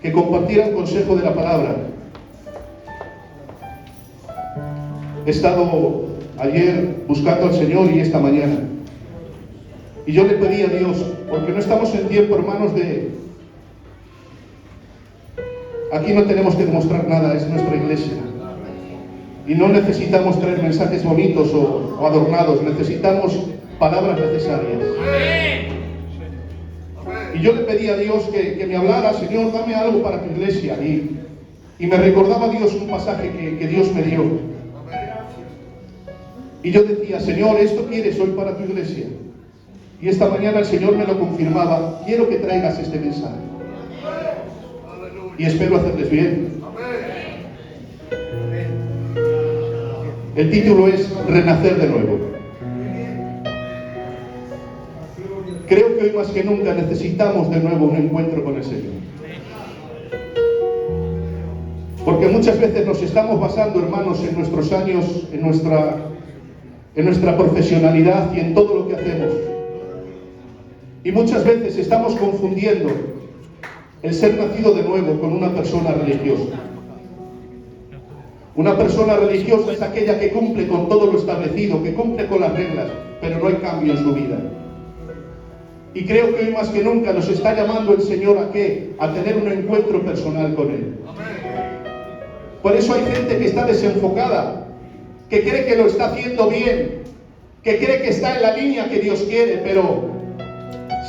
que compartiera un consejo de la palabra. He estado ayer buscando al Señor y esta mañana. Y yo le pedí a Dios, porque no estamos en tiempo, hermanos, aquí no tenemos que demostrar nada, es nuestra iglesia. Y no necesitamos traer mensajes bonitos o adornados, necesitamos palabras necesarias. Y yo le pedí a Dios que me hablara, Señor, dame algo para tu iglesia. Y me recordaba Dios un pasaje que Dios me dio. Y yo decía, Señor, esto quieres hoy para tu iglesia. Y esta mañana el Señor me lo confirmaba, quiero que traigas este mensaje. Y espero hacerles bien. El título es Renacer de nuevo. Creo que hoy más que nunca necesitamos de nuevo un encuentro con el Señor. Porque muchas veces nos estamos basando, hermanos, en nuestros años, en nuestra profesionalidad y en todo lo que hacemos. Y muchas veces estamos confundiendo el ser nacido de nuevo con una persona religiosa. Una persona religiosa es aquella que cumple con todo lo establecido, que cumple con las reglas, pero no hay cambio en su vida. Y creo que hoy más que nunca nos está llamando el Señor ¿a qué? A tener un encuentro personal con Él. Por eso hay gente que está desenfocada, que cree que lo está haciendo bien, que cree que está en la línea que Dios quiere, pero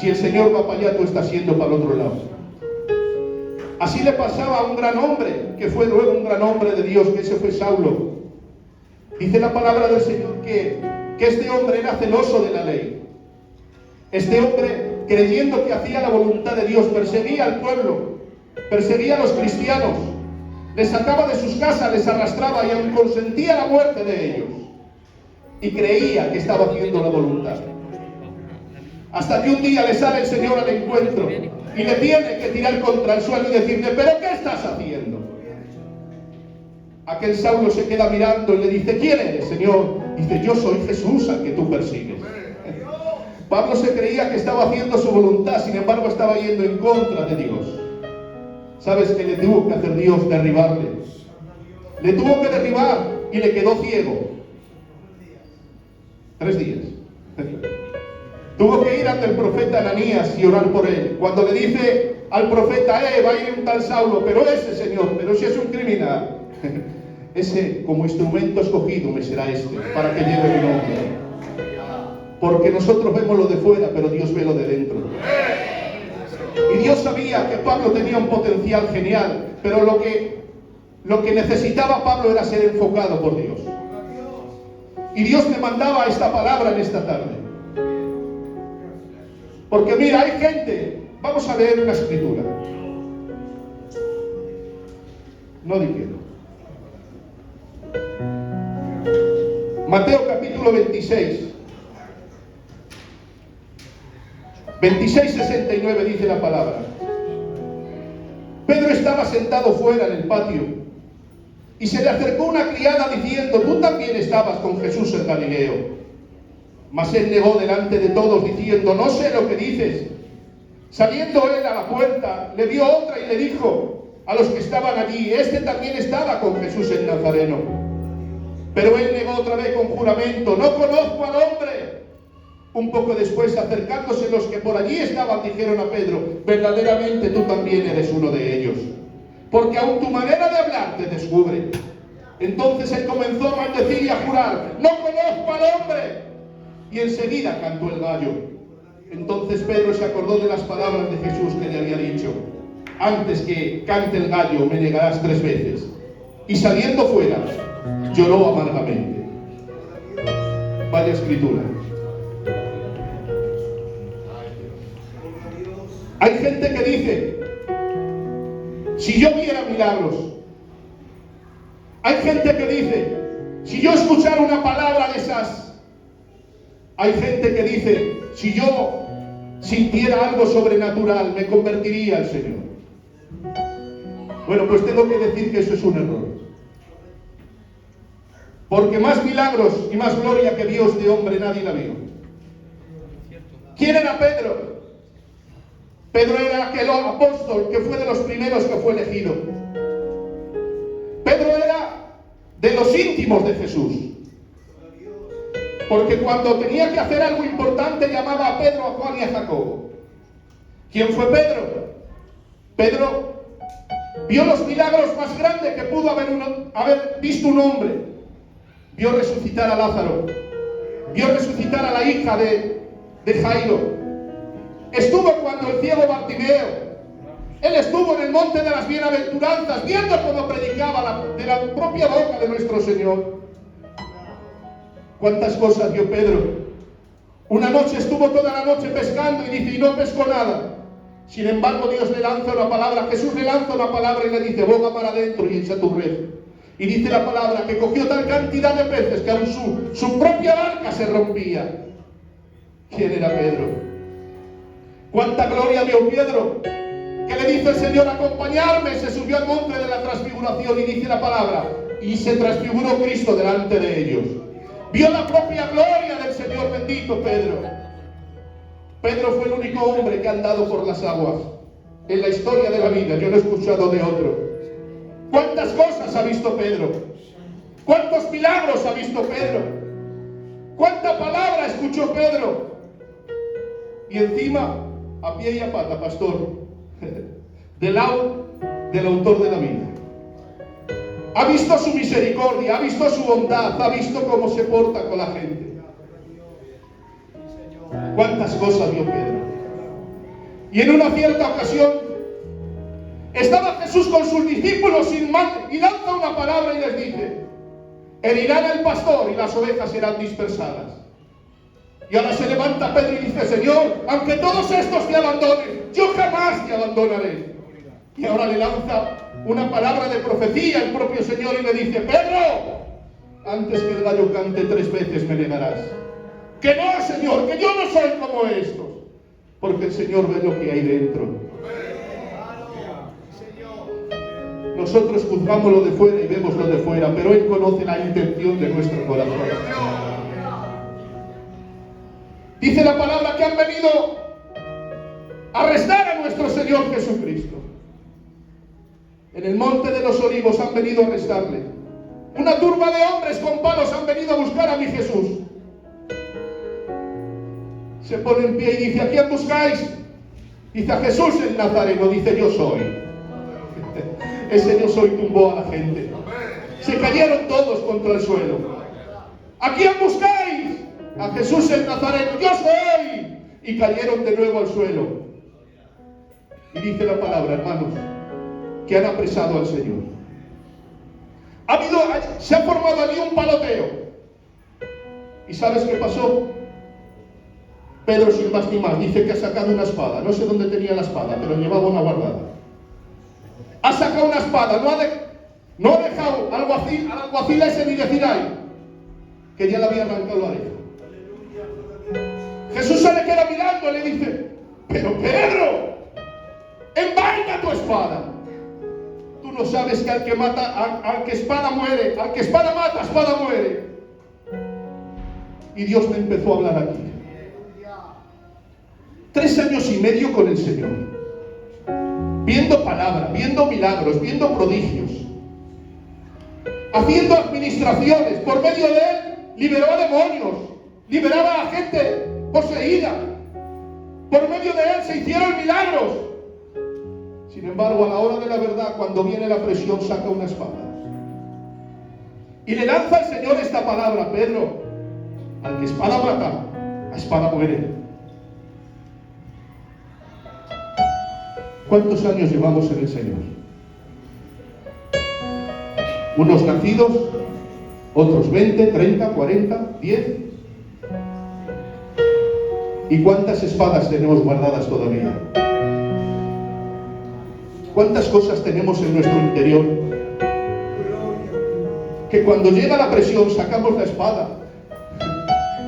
si el Señor va para allá, tú estás yendo para el otro lado. Así le pasaba a un gran hombre, que fue luego un gran hombre de Dios, que ese fue Saulo. Dice la palabra del Señor que este hombre era celoso de la ley. Este hombre, creyendo que hacía la voluntad de Dios, perseguía al pueblo, perseguía a los cristianos, les sacaba de sus casas, les arrastraba y aún consentía la muerte de ellos. Y creía que estaba haciendo la voluntad. Hasta que un día le sale el Señor al encuentro y le tiene que tirar contra el suelo y decirle, ¿pero qué estás haciendo? Aquel Saulo se queda mirando y le dice, ¿quién eres, Señor? Dice, yo soy Jesús al que tú persigues. Pablo se creía que estaba haciendo su voluntad, sin embargo estaba yendo en contra de Dios. ¿Sabes qué le tuvo que hacer Dios? Derribarle. Le tuvo que derribar y le quedó ciego. 3 días. Tuvo que ir ante el profeta Ananías y orar por él. Cuando le dice al profeta, va a ir un tal Saulo, pero ese Señor, pero si es un criminal, ese como instrumento escogido me será para que lleve mi nombre. Porque nosotros vemos lo de fuera, pero Dios ve lo de dentro. Y Dios sabía que Pablo tenía un potencial genial, pero lo que necesitaba Pablo era ser enfocado por Dios. Y Dios me mandaba esta palabra en esta tarde. Porque mira, hay gente, vamos a leer una escritura. No dijeron. Mateo capítulo 26. 26:69 dice la palabra. Pedro estaba sentado fuera en el patio y se le acercó una criada diciendo, tú también estabas con Jesús el Galileo. Mas él negó delante de todos diciendo, no sé lo que dices. Saliendo él a la puerta, le vio otra y le dijo a los que estaban allí, este también estaba con Jesús el Nazareno. Pero él negó otra vez con juramento, no conozco al hombre. Un poco después, acercándose los que por allí estaban, dijeron a Pedro, verdaderamente tú también eres uno de ellos, porque aun tu manera de hablar te descubre. Entonces él comenzó a maldecir y a jurar, no conozco al hombre. Y enseguida cantó el gallo. Entonces Pedro se acordó de las palabras de Jesús que le había dicho, antes que cante el gallo me negarás 3 veces. Y saliendo fuera, lloró amargamente. Vaya escritura. Hay gente que dice, si yo viera milagros. Hay gente que dice, si yo escuchara una palabra de esas. Hay gente que dice, si yo sintiera algo sobrenatural, me convertiría al Señor. Bueno, pues tengo que decir que eso es un error. Porque más milagros y más gloria que Dios de hombre nadie la vio. ¿Quién era Pedro? Pedro era aquel apóstol que fue de los primeros que fue elegido. Pedro era de los íntimos de Jesús. Porque cuando tenía que hacer algo importante llamaba a Pedro, a Juan y a Jacobo. ¿Quién fue Pedro? Pedro vio los milagros más grandes que pudo haber visto un hombre. Vio resucitar a Lázaro. Vio resucitar a la hija de Jairo. Estuvo cuando el ciego Bartimeo. Él estuvo en el monte de las bienaventuranzas, viendo cómo predicaba de la propia boca de nuestro Señor. ¿Cuántas cosas vio Pedro? Una noche estuvo toda la noche pescando y dice, y no pescó nada. Sin embargo, Dios le lanza una palabra, Jesús le lanza una palabra y le dice, boga para adentro y echa tu red. Y dice la palabra que cogió tal cantidad de peces que aún su propia barca se rompía. ¿Quién era Pedro? ¿Cuánta gloria vio Pedro? Que le dice el Señor, acompañarme, se subió al monte de la transfiguración y dice la palabra, y se transfiguró Cristo delante de ellos. Vio la propia gloria del Señor, bendito Pedro. Pedro fue el único hombre que ha andado por las aguas en la historia de la vida. Yo no he escuchado de otro. ¿Cuántas cosas ha visto Pedro? ¿Cuántos milagros ha visto Pedro? ¿Cuánta palabra escuchó Pedro? Y encima, a pie y a pata, pastor, del lado del autor de la vida. Ha visto su misericordia, ha visto su bondad, ha visto cómo se porta con la gente. ¿Cuántas cosas vio Pedro? Y en una cierta ocasión, estaba Jesús con sus discípulos y lanza una palabra y les dice, herirán al pastor y las ovejas serán dispersadas. Y ahora se levanta Pedro y dice, Señor, aunque todos estos te abandonen, yo jamás te abandonaré. Y ahora le lanza una palabra de profecía el propio Señor y le dice, Pedro, antes que el gallo cante 3 veces me negarás. Que no, Señor, que yo no soy como estos. Porque el Señor ve lo que hay dentro. Nosotros juzgamos lo de fuera y vemos lo de fuera, pero Él conoce la intención de nuestro corazón. Dice la palabra que han venido a arrestar a nuestro Señor Jesucristo. En el monte de los Olivos han venido a arrestarle. Una turba de hombres con palos han venido a buscar a mi Jesús. Se pone en pie y dice, ¿a quién buscáis? Dice, a Jesús el Nazareno. Dice, yo soy. Ese yo soy tumbó a la gente. Se cayeron todos contra el suelo. ¿A quién buscáis? A Jesús el Nazareno. Yo soy. Y cayeron de nuevo al suelo. Y dice la palabra, hermanos, que han apresado al Señor. Se ha formado allí un paloteo. ¿Y sabes qué pasó? Pedro, sin más ni más, dice que ha sacado una espada. No sé dónde tenía la espada, pero llevaba una guardada. Ha sacado una espada. No ha dejado al alguacil ese ni decir ahí que ya le había arrancado la oreja. Jesús se le queda mirando y le dice, pero Pedro, envaina tu espada. Tú no sabes que al que espada muere, al que espada mata, espada muere. Y Dios me empezó a hablar aquí. 3 años y medio con el Señor, viendo palabra, viendo milagros, viendo prodigios, haciendo administraciones. Por medio de Él liberó a demonios, liberaba a gente poseída. Por medio de Él se hicieron milagros. Sin embargo, a la hora de la verdad, cuando viene la presión, saca una espada y le lanza al Señor esta palabra, Pedro, al que espada mata, a espada muere. ¿Cuántos años llevamos en el Señor? Unos nacidos, otros 20, 30, 40, 10. ¿Y cuántas espadas tenemos guardadas todavía? ¿Cuántas cosas tenemos en nuestro interior? Que cuando llega la presión sacamos la espada.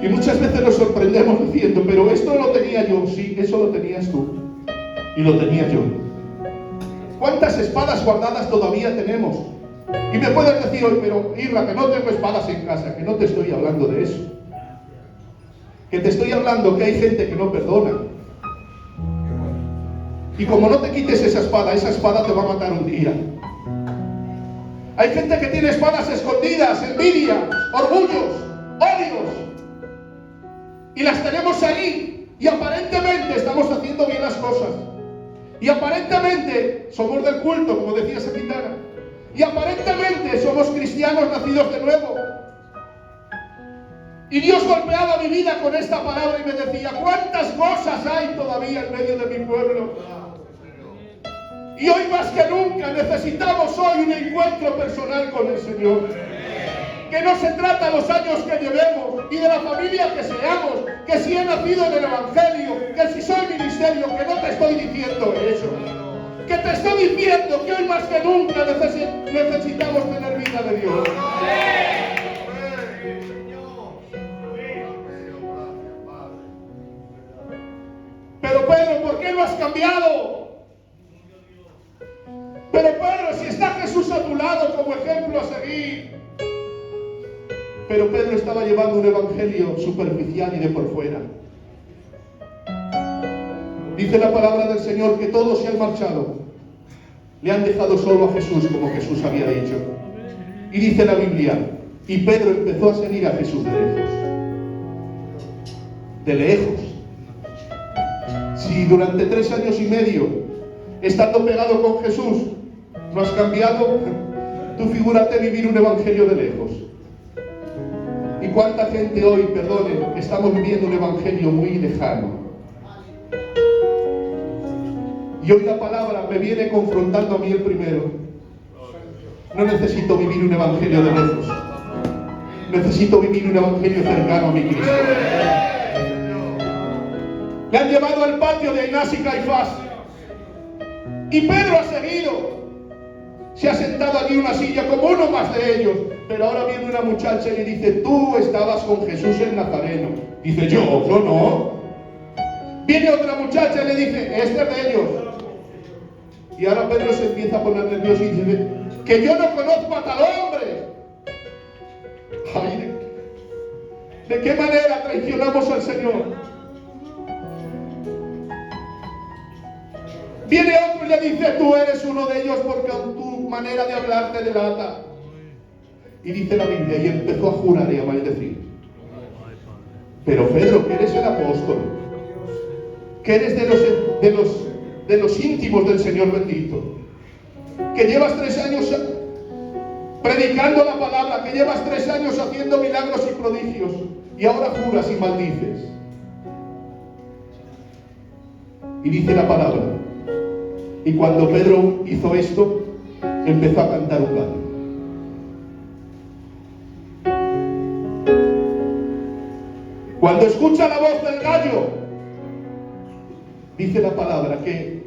Y muchas veces nos sorprendemos diciendo, pero esto lo tenía yo. Sí, eso lo tenías tú. Y lo tenía yo. ¿Cuántas espadas guardadas todavía tenemos? Y me puedes decir hoy, pero Irra, que no tengo espadas en casa. Que no te estoy hablando de eso. Que te estoy hablando que hay gente que no perdona. Y como no te quites esa espada te va a matar un día. Hay gente que tiene espadas escondidas, envidia, orgullos, odios. Y las tenemos ahí. Y aparentemente estamos haciendo bien las cosas. Y aparentemente somos del culto, como decía esa gitana. Y aparentemente somos cristianos nacidos de nuevo. Y Dios golpeaba mi vida con esta palabra y me decía: ¿cuántas cosas hay todavía en medio de mi pueblo? Y hoy más que nunca necesitamos hoy un encuentro personal con el Señor. Que no se trata de los años que llevemos y de la familia que seamos, que si he nacido en el Evangelio, que si soy ministerio, que no te estoy diciendo eso. Que te estoy diciendo que hoy más que nunca necesitamos tener vida de Dios. Pero Pedro, ¿por qué no has cambiado? Pero Pedro, si está Jesús a tu lado como ejemplo a seguir. Pero Pedro estaba llevando un evangelio superficial y de por fuera. Dice la palabra del Señor que todos se han marchado. Le han dejado solo a Jesús, como Jesús había dicho. Y dice la Biblia, y Pedro empezó a seguir a Jesús de lejos. De lejos. Si durante 3 años y medio, estando pegado con Jesús, no has cambiado, tú figúrate vivir un evangelio de lejos. ¿Y cuánta gente hoy, perdone, estamos viviendo un evangelio muy lejano? Y hoy la palabra me viene confrontando a mí el primero. No necesito vivir un evangelio de lejos. Necesito vivir un evangelio cercano a mi Cristo. Le han llevado al patio de Anás y Caifás. Y Pedro ha seguido. Se ha sentado allí en una silla como uno más de ellos. Pero ahora viene una muchacha y le dice: tú estabas con Jesús el Nazareno. Dice: yo no. Viene otra muchacha y le dice: este es de ellos. Y ahora Pedro se empieza a poner nervioso y dice: que yo no conozco a tal hombre. Ay, ¿de qué manera traicionamos al Señor? Viene otro y le dice: tú eres uno de ellos porque tu manera de hablar te delata. Y dice la Biblia, y empezó a jurar y a maldecir. Pero Pedro, que eres el apóstol, que eres de los íntimos del Señor bendito, que llevas 3 años predicando la palabra, que llevas 3 años haciendo milagros y prodigios, y ahora juras y maldices. Y dice la palabra, y cuando Pedro hizo esto, empezó a cantar un gallo. Cuando escucha la voz del gallo, dice la palabra que...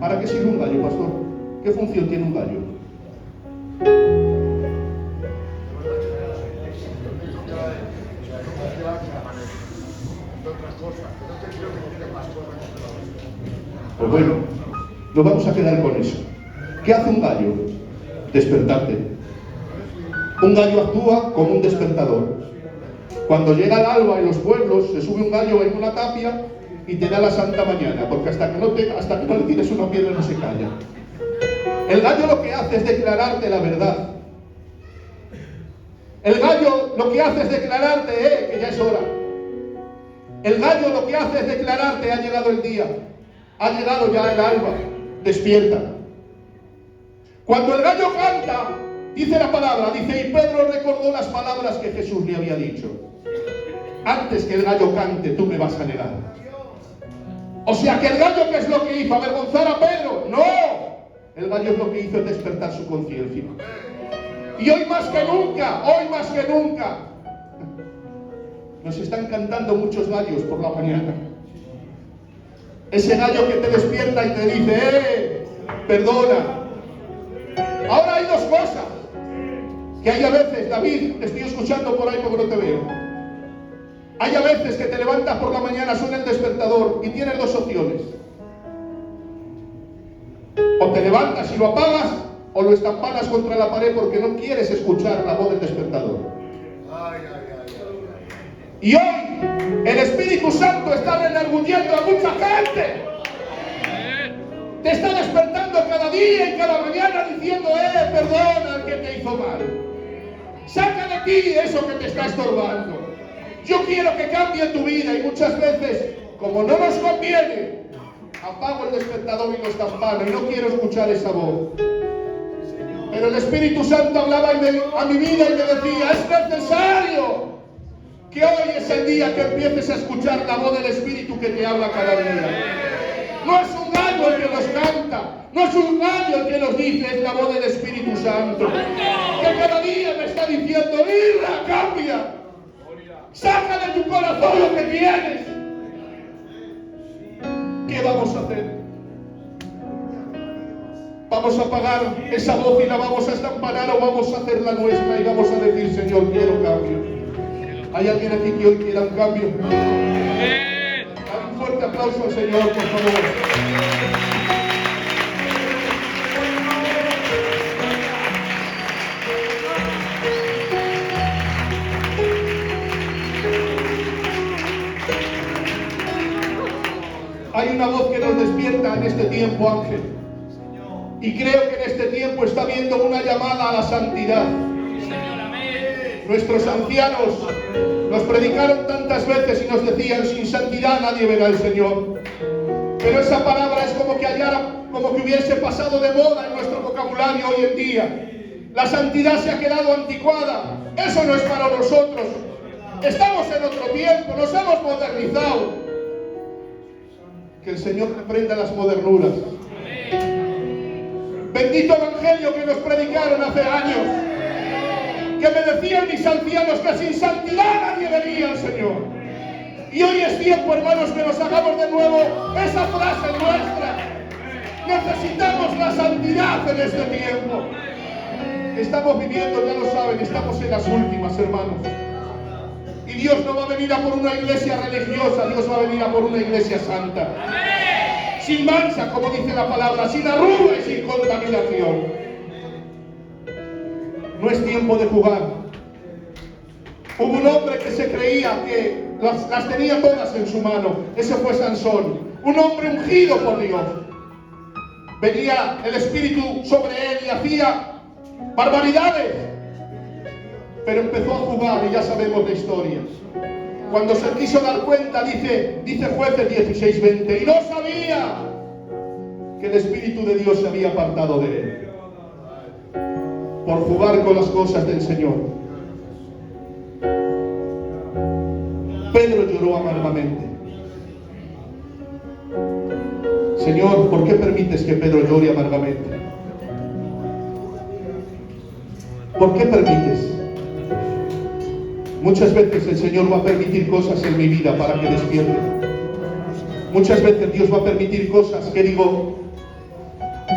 ¿Para qué sirve un gallo, pastor? ¿Qué función tiene un gallo? Pues bueno, nos vamos a quedar con eso. ¿Qué hace un gallo? Despertarte. Un gallo actúa como un despertador. Cuando llega el alba en los pueblos, se sube un gallo en una tapia y te da la santa mañana, porque hasta que no le tires una piedra no se calla. El gallo lo que hace es declararte la verdad. El gallo lo que hace es declararte que ya es hora. El gallo lo que hace es declararte: ha llegado el día, ha llegado ya el alba, despierta. Cuando el gallo canta, dice la palabra, dice, y Pedro recordó las palabras que Jesús le había dicho: antes que el gallo cante, tú me vas a negar. O sea que el gallo, ¿qué es lo que hizo? ¿Avergonzar a Pedro? ¡No! El gallo lo que hizo es despertar su conciencia. Y hoy más que nunca, nos están cantando muchos gallos por la mañana. Ese gallo que te despierta y te dice: perdona. Ahora hay 2 cosas. Que hay a veces, David, te estoy escuchando por ahí porque no te veo. Hay a veces que te levantas por la mañana, suena el despertador y tienes 2 opciones. O te levantas y lo apagas, o lo estampanas contra la pared porque no quieres escuchar la voz del despertador. Y hoy el Espíritu Santo está redarguyendo a mucha gente. te está despertando cada día y cada mañana diciendo, perdona al que te hizo mal. Saca de ti eso que te está estorbando. Yo quiero que cambie tu vida y muchas veces, como no nos conviene, apago el despertador y los campanos y no quiero escuchar esa voz. Pero el Espíritu Santo hablaba a mi vida y me decía, es necesario que hoy es el día que empieces a escuchar la voz del Espíritu que te habla cada día. No es un gallo el que nos canta, no es un gallo el que nos dice, es la voz del Espíritu Santo, que cada día me está diciendo, Irra, cambia, saca de tu corazón lo que tienes. ¿Qué vamos a hacer? ¿Vamos a apagar esa voz y la vamos a estampanar o vamos a hacer la nuestra y vamos a decir, Señor, quiero cambio? ¿Hay alguien aquí que hoy quiera un cambio? Dale un fuerte aplauso al Señor, por favor. Hay una voz que nos despierta en este tiempo, Ángel. Y creo que en este tiempo está habiendo una llamada a la santidad. Nuestros ancianos nos predicaron tantas veces y nos decían, sin santidad nadie verá al Señor. Pero esa palabra es como que hubiese pasado de moda en nuestro vocabulario hoy en día. La santidad se ha quedado anticuada. Eso no es para nosotros. Estamos en otro tiempo, nos hemos modernizado. Que el Señor reprenda las modernuras. Bendito evangelio que nos predicaron hace años, que me decían mis ancianos que sin santidad nadie vería al Señor. Y hoy es tiempo, hermanos, que nos hagamos de nuevo esa frase nuestra. Necesitamos la santidad en este tiempo. Estamos viviendo, ya lo saben, estamos en las últimas, hermanos. Y Dios no va a venir a por una iglesia religiosa, Dios va a venir a por una iglesia santa. Sin mancha, como dice la palabra, sin arruga y sin contaminación. No es tiempo de jugar. Hubo un hombre que se creía que las tenía todas en su mano. Ese fue Sansón, un hombre ungido por Dios. Venía el Espíritu sobre él y hacía barbaridades. Pero empezó a jugar y ya sabemos la historia. Cuando se quiso dar cuenta, dice Jueces 16:20, y no sabía que el Espíritu de Dios se había apartado de él por jugar con las cosas del Señor. Pedro lloró amargamente. Señor, ¿por qué permites que Pedro llore amargamente? ¿Por qué permites? Muchas veces el Señor va a permitir cosas en mi vida para que despierte. Muchas veces Dios va a permitir cosas que digo,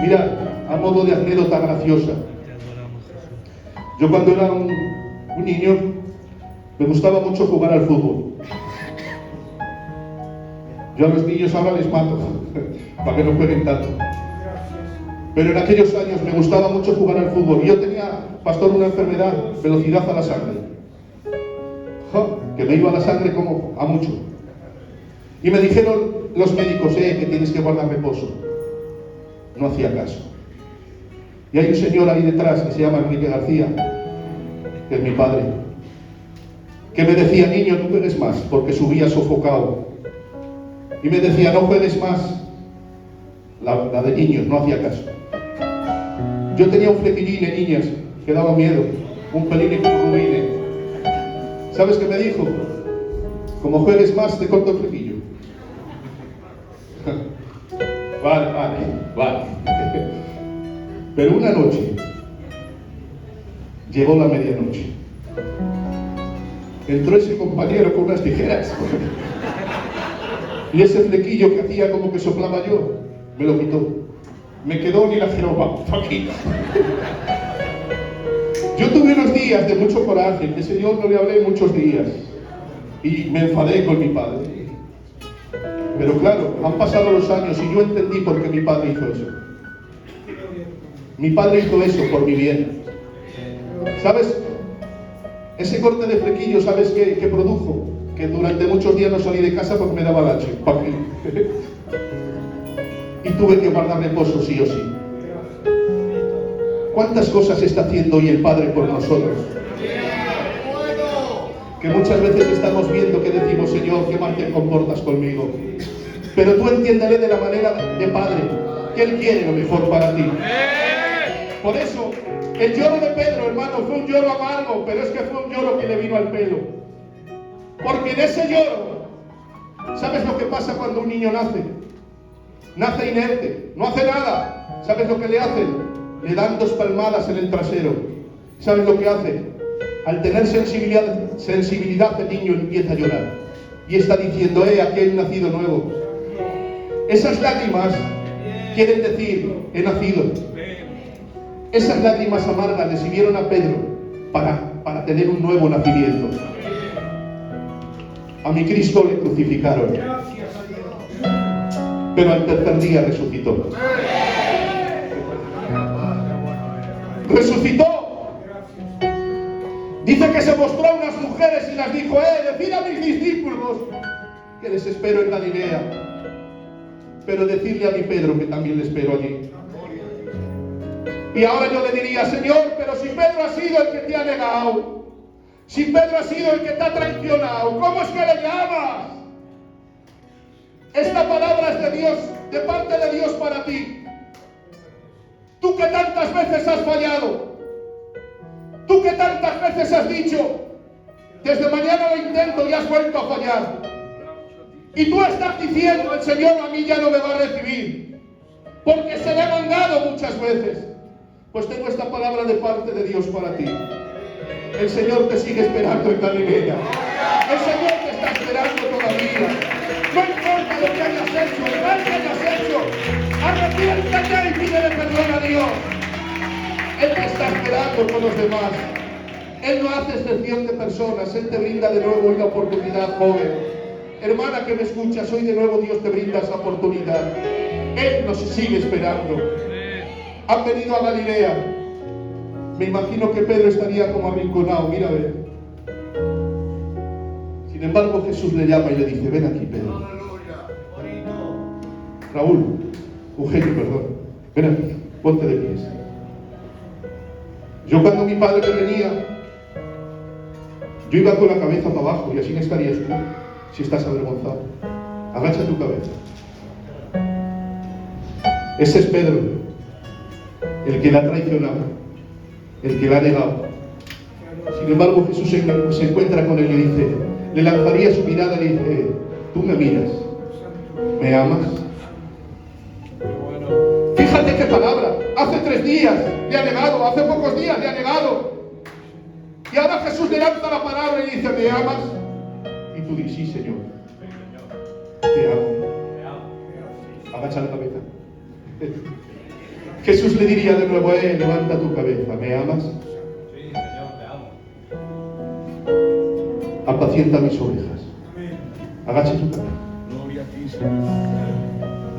mira, a modo de anécdota graciosa. Yo cuando era un niño me gustaba mucho jugar al fútbol. Yo a los niños ahora les mato para que no jueguen tanto. Pero en aquellos años me gustaba mucho jugar al fútbol. Y yo tenía, pastor, una enfermedad, velocidad a la sangre. Que me iba a la sangre como a mucho. Y me dijeron los médicos, que tienes que guardar reposo. No hacía caso. Y hay un señor ahí detrás que se llama Enrique García, que es mi padre, que me decía, niño, no juegues más, porque subía sofocado. Y me decía, no juegues más. La de niños, no hacía caso. Yo tenía un flequillín de niñas que daba miedo, un pelín con rubines. ¿Sabes qué me dijo? Como juegues más, te corto el flequillo. Vale. Pero una noche, llegó la medianoche. Entró ese compañero con unas tijeras. Y ese flequillo que hacía como que soplaba yo, me lo quitó. Me quedó ni la joroba. Aquí. Yo tuve unos días de mucho coraje, que ese yo no le hablé muchos días. Y me enfadé con mi padre. Pero claro, han pasado los años y yo entendí por qué mi padre hizo eso. Mi padre hizo eso por mi bien. ¿Sabes? Ese corte de flequillo, ¿sabes qué produjo? Que durante muchos días no salí de casa porque me daba lache. Y tuve que guardar reposo sí o sí. ¿Cuántas cosas está haciendo hoy el Padre por nosotros? Que muchas veces estamos viendo que decimos, Señor, qué mal te comportas conmigo. Pero tú entiéndele de la manera de Padre, que Él quiere lo mejor para ti. Por eso, el lloro de Pedro, hermano, fue un lloro amargo, pero es que fue un lloro que le vino al pelo. Porque en ese lloro, ¿sabes lo que pasa cuando un niño nace? Nace inerte, no hace nada. ¿Sabes lo que le hacen? Le dan 2 palmadas en el trasero. ¿Sabes lo que hace? Al tener sensibilidad el niño empieza a llorar. Y está diciendo, aquí hay un nacido nuevo. Esas lágrimas quieren decir, he nacido. Esas lágrimas amargas le sirvieron a Pedro para tener un nuevo nacimiento. A mi Cristo le crucificaron, pero al tercer día resucitó. Resucitó. Dice que se mostró a unas mujeres y las dijo, decid a mis discípulos que les espero en Galilea. Pero decirle a mi Pedro que también le espero allí. Y ahora yo le diría, Señor, pero si Pedro ha sido el que te ha negado, si Pedro ha sido el que te ha traicionado, ¿cómo es que le llamas? Esta palabra es de Dios, de parte de Dios para ti. Tú que tantas veces has fallado, tú que tantas veces has dicho, desde mañana lo intento y has vuelto a fallar. Y tú estás diciendo, el Señor a mí ya no me va a recibir, porque se le ha mandado muchas veces. Pues tengo esta palabra de parte de Dios para ti. El Señor te sigue esperando en Galilea. El Señor te está esperando todavía. No importa lo que hayas hecho, el mal que hayas hecho, arrepiéntate y pídele perdón a Dios. Él te está esperando con los demás. Él no hace excepción de personas. Él te brinda de nuevo una oportunidad, joven. Hermana que me escuchas, hoy de nuevo Dios te brinda esa oportunidad. Él nos sigue esperando. Han venido a Galilea. Me imagino que Pedro estaría como arrinconado. Mira, a ver. Sin embargo, Jesús le llama y le dice, ven aquí, Pedro. Raúl, Eugenio, perdón. Ven aquí, ponte de pies. Yo cuando mi padre me venía, yo iba con la cabeza para abajo y así no estarías tú, si estás avergonzado. Agacha tu cabeza. Ese es Pedro, el que la ha traicionado, el que la ha negado. Sin embargo, Jesús se encuentra con él y dice, le lanzaría su mirada y le dice, tú me miras, ¿me amas? Fíjate qué palabra. Hace 3 días le ha negado, hace pocos días le ha negado. Y ahora Jesús le lanza la palabra y dice, ¿me amas? Y tú dices, sí, Señor, te amo. Agacha la cabeza. Jesús le diría de nuevo, levanta tu cabeza, ¿me amas? Sí, Señor, te amo. Apacienta mis ovejas. Agacha tu cabeza. Gloria a ti, Señor.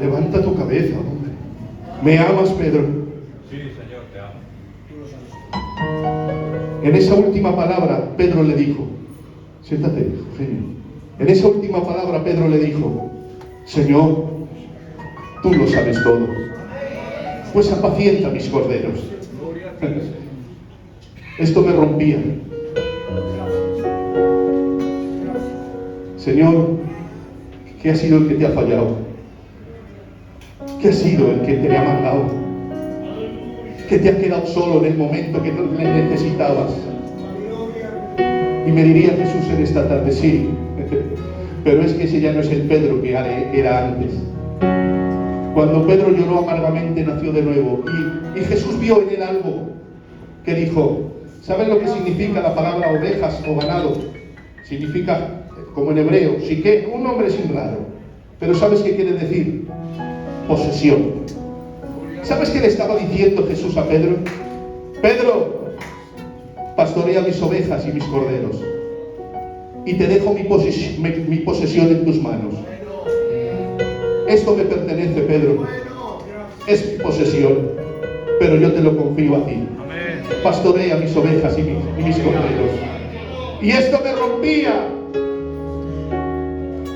Levanta tu cabeza, hombre. ¿Me amas, Pedro? Sí, Señor, te amo. En esa última palabra, Pedro le dijo, siéntate, Eugenio. En esa última palabra, Pedro le dijo, Señor, tú lo sabes todo. Pues apacienta mis corderos. Esto me rompía. Señor, ¿qué ha sido el que te ha fallado? ¿Qué ha sido el que te ha mandado? Que te ha quedado solo en el momento que no le necesitabas. Y me diría Jesús en esta tarde, sí, pero es que ese ya no es el Pedro que era antes. Cuando Pedro lloró amargamente, nació de nuevo. Y Jesús vio en él algo que dijo, ¿sabes lo que significa la palabra ovejas o ganado? Significa, como en hebreo, sí que un nombre sin raro. Pero ¿sabes qué quiere decir? Posesión. ¿Sabes qué le estaba diciendo Jesús a Pedro? Pedro, pastorea mis ovejas y mis corderos. Y te dejo mi posesión en tus manos. Esto me pertenece, Pedro. Es mi posesión, pero yo te lo confío a ti. Pastorea mis ovejas y mis corderos. Y esto me rompía,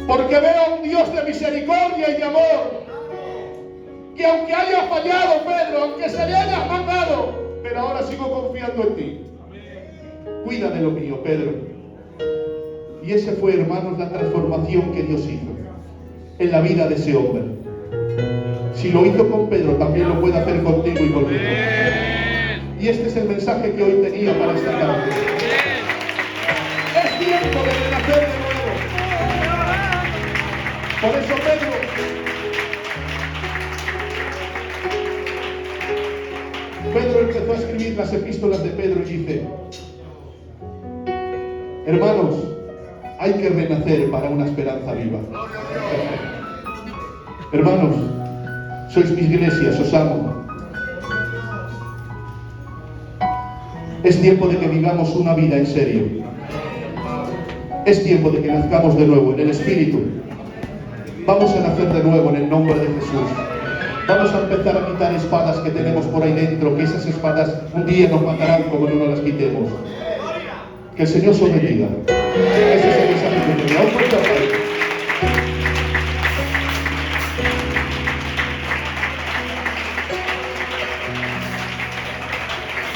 porque veo a un Dios de misericordia y de amor, que aunque haya fallado Pedro, aunque se le haya matado, pero ahora sigo confiando en ti. Cuida de lo mío, Pedro. Y ese fue, hermanos, la transformación que Dios hizo en la vida de ese hombre. Si lo hizo con Pedro, también lo puede hacer contigo y conmigo. Y este es el mensaje que hoy tenía para esta tarde. Es tiempo de renacer de nuevo. Por eso Pedro empezó a escribir las epístolas de Pedro y dice: hermanos, hay que renacer para una esperanza viva. Hermanos, sois mis iglesias, os amo. Es tiempo de que vivamos una vida en serio. Es tiempo de que nazcamos de nuevo en el Espíritu. Vamos a nacer de nuevo en el nombre de Jesús. Vamos a empezar a quitar espadas que tenemos por ahí dentro, que esas espadas un día nos matarán como no las quitemos. Que el Señor os bendiga. Ese es el mensaje que tenía.